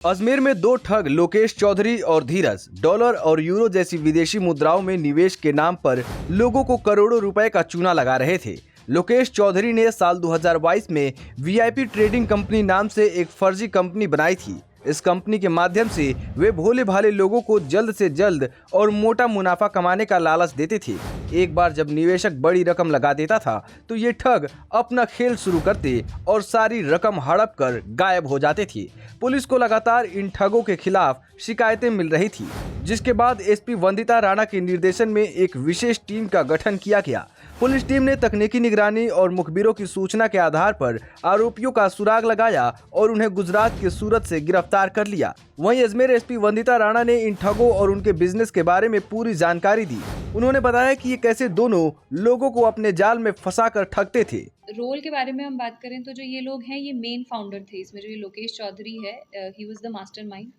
अजमेर में दो ठग लोकेश चौधरी और धीरज डॉलर और यूरो जैसी विदेशी मुद्राओं में निवेश के नाम पर लोगों को करोड़ों रुपए का चूना लगा रहे थे। लोकेश चौधरी ने साल 2022 में वीआईपी ट्रेडिंग कंपनी नाम से एक फर्जी कंपनी बनाई थी। इस कंपनी के माध्यम से वे भोले भाले लोगों को जल्द से जल्द और मोटा मुनाफा कमाने का लालच देते थे। एक बार जब निवेशक बड़ी रकम लगा देता था तो ये ठग अपना खेल शुरू करते और सारी रकम हड़प कर गायब हो जाते थे। पुलिस को लगातार इन ठगों के खिलाफ शिकायतें मिल रही थी, जिसके बाद एसपी वंदिता राणा के निर्देशन में एक विशेष टीम का गठन किया गया। पुलिस टीम ने तकनीकी निगरानी और मुखबिरों की सूचना के आधार पर आरोपियों का सुराग लगाया और उन्हें गुजरात के सूरत से गिरफ्तार कर लिया। वहीं अजमेर एसपी वंदिता राणा ने इन ठगों और उनके बिजनेस के बारे में पूरी जानकारी दी। उन्होंने बताया कि ये कैसे दोनों लोगों को अपने जाल में फंसाकर ठगते थे। रोल के बारे में हम बात करें तो जो ये लोग हैं ये मेन फाउंडर थे। इसमें जो ये लोकेश चौधरी है, ही वाज द मास्टरमाइंड।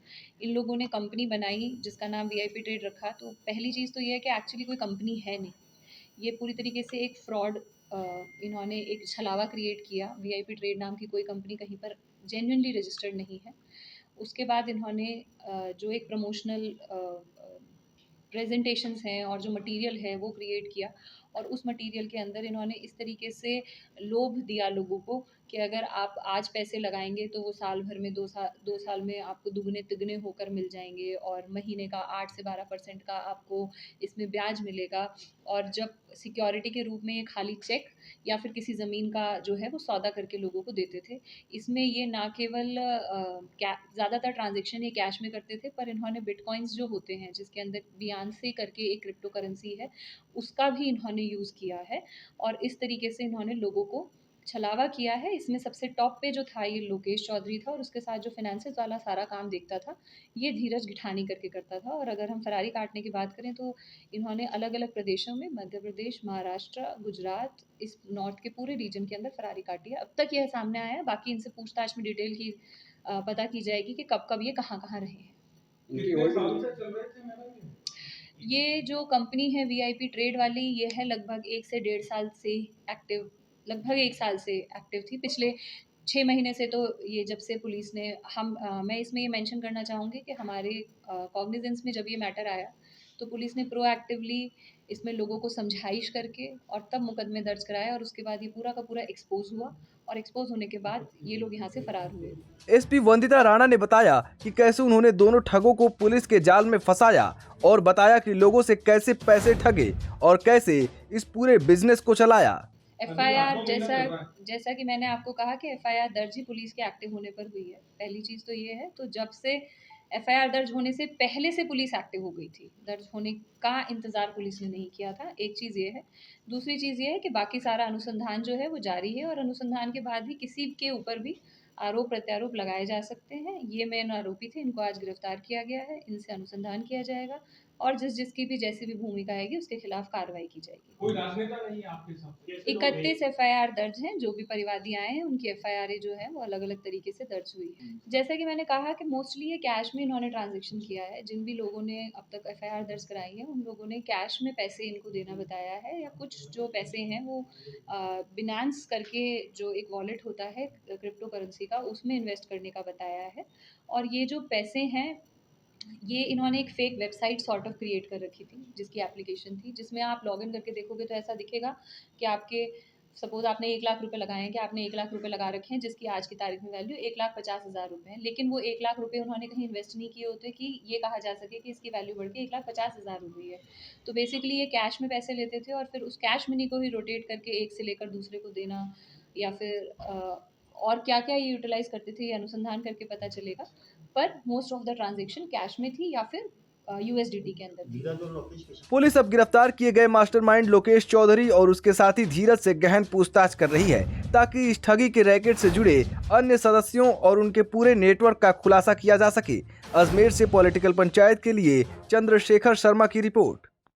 इन लोगों ने कंपनी बनाई जिसका नाम वीआईपी ट्रेड रखा। तो पहली चीज़ तो ये है कि एक्चुअली कोई कंपनी है नहीं, ये पूरी तरीके से एक फ्रॉड, इन्होंने एक छलावा क्रिएट किया। वीआईपी ट्रेड नाम की कोई कंपनी कहीं पर जेन्युइनली रजिस्टर्ड नहीं है। उसके बाद इन्होंने जो एक प्रमोशनल प्रेजेंटेशंस हैं और जो मटेरियल है वो क्रिएट किया, और उस मटेरियल के अंदर इन्होंने इस तरीके से लोभ दिया लोगों को कि अगर आप आज पैसे लगाएंगे तो वो साल भर में 2 साल में आपको दुगने तिगने होकर मिल जाएंगे, और महीने का 8 से 12% का आपको इसमें ब्याज मिलेगा। और जब सिक्योरिटी के रूप में ये खाली चेक या फिर किसी ज़मीन का जो है वो सौदा करके लोगों को देते थे। इसमें ये ना केवल ज़्यादातर ट्रांजेक्शन ये कैश में करते थे, पर इन्होंने बिटकॉइंस जो होते हैं जिसके अंदर बियांसे करके एक क्रिप्टो करेंसी है, उसका भी इन्होंने यूज़ किया है और इस तरीके से इन्होंने लोगों को छलावा किया है। इसमें सबसे टॉप पे जो था ये लोकेश चौधरी था, और उसके साथ जो फाइनेंसेस वाला सारा काम देखता था ये धीरज गिठानी करके करता था। और अगर हम फरारी काटने की बात करें तो इन्होंने अलग अलग प्रदेशों में, मध्य प्रदेश, महाराष्ट्र, गुजरात, इस नॉर्थ के पूरे रीजन के अंदर फरारी काटी है। अब तक यह सामने आया है। बाकी इनसे पूछताछ में डिटेल की पता की जाएगी कि कब कब ये कहाँ कहाँ रहे हैं। ये जो कंपनी है वीआईपी ट्रेड वाली, ये है लगभग 1 से 1.5 साल से एक्टिव, लगभग 1 साल से एक्टिव थी। पिछले 6 महीने से तो ये जब से पुलिस ने मैं इसमें ये मेंशन करना चाहूँगी कि हमारे कॉग्निजेंस में जब ये मैटर आया तो पुलिस ने प्रोएक्टिवली इसमें लोगों को समझाइश करके और तब मुकदमे दर्ज कराए, और उसके बाद ये पूरा का पूरा एक्सपोज हुआ, और एक्सपोज होने के बाद ये लोग यहाँ से फरार हुए। एसपी वंदिता राणा ने बताया कि कैसे उन्होंने दोनों ठगों को पुलिस के जाल में फंसाया और बताया कि लोगों से कैसे पैसे ठगे और कैसे इस पूरे बिजनेस को चलाया। एफआईआर जैसा कि मैंने आपको कहा कि एफआईआर दर्ज ही पुलिस के एक्टिव होने पर हुई है। पहली चीज़ तो ये है। तो जब से एफआईआर दर्ज होने से पहले से पुलिस एक्टिव हो गई थी, दर्ज होने का इंतज़ार पुलिस ने नहीं किया था। एक चीज़ ये है। दूसरी चीज़ ये है कि बाकी सारा अनुसंधान जो है वो जारी है, और अनुसंधान के बाद ही किसी के ऊपर भी आरोप प्रत्यारोप लगाए जा सकते हैं। ये मेन आरोपी थे, इनको आज गिरफ्तार किया गया है, इनसे अनुसंधान किया जाएगा और जिसकी भी जैसी भी भूमिका आएगी उसके खिलाफ कार्रवाई की जाएगी। कोई राजनेता नहीं है आपके साथ? 31 एफआईआर दर्ज हैं। जो भी परिवादी आए हैं उनकी एफआईआर जो है वो अलग अलग तरीके से दर्ज हुई है। जैसा कि मैंने कहा कि मोस्टली ये कैश में इन्होंने ट्रांजेक्शन किया है। जिन भी लोगों ने अब तक एफआईआर दर्ज कराई है उन लोगों ने कैश में पैसे इनको देना बताया है, या कुछ जो पैसे हैं वो बिनांस करके जो एक वॉलेट होता है क्रिप्टो करेंसी का, उसमें इन्वेस्ट करने का बताया है। और ये जो पैसे हैं ये इन्होंने एक fake website sort of create कर रखी थी, जिसकी एप्लीकेशन थी, जिसमें आप लॉगिन करके देखोगे तो ऐसा दिखेगा कि आपके सपोज आपने 1 लाख रुपए लगाए हैं, कि आपने 1 लाख रुपए लगा रखे हैं जिसकी आज की तारीख में वैल्यू 1,50,000 रुपये है, लेकिन वो 1 लाख रुपए उन्होंने कहीं इन्वेस्ट नहीं किए होते कि ये कहा जा सके कि इसकी वैल्यू बढ़ के 1,50,000 हो गई है। तो बेसिकली ये कैश में पैसे लेते थे और फिर उस कैश मनी को ही रोटेट करके एक से लेकर दूसरे को देना, या फिर और क्या क्या ये यूटिलाइज करते थे ये अनुसंधान करके पता चलेगा। पर most of the transaction cash में थी या फिर यूएसडीटी के अंदर थी। पुलिस अब गिरफ्तार किए गए मास्टरमाइंड लोकेश चौधरी और उसके साथी धीरज से गहन पूछताछ कर रही है, ताकि इस ठगी के रैकेट से जुड़े अन्य सदस्यों और उनके पूरे नेटवर्क का खुलासा किया जा सके। अजमेर से पॉलिटिकल पंचायत के लिए चंद्रशेखर शर्मा की रिपोर्ट।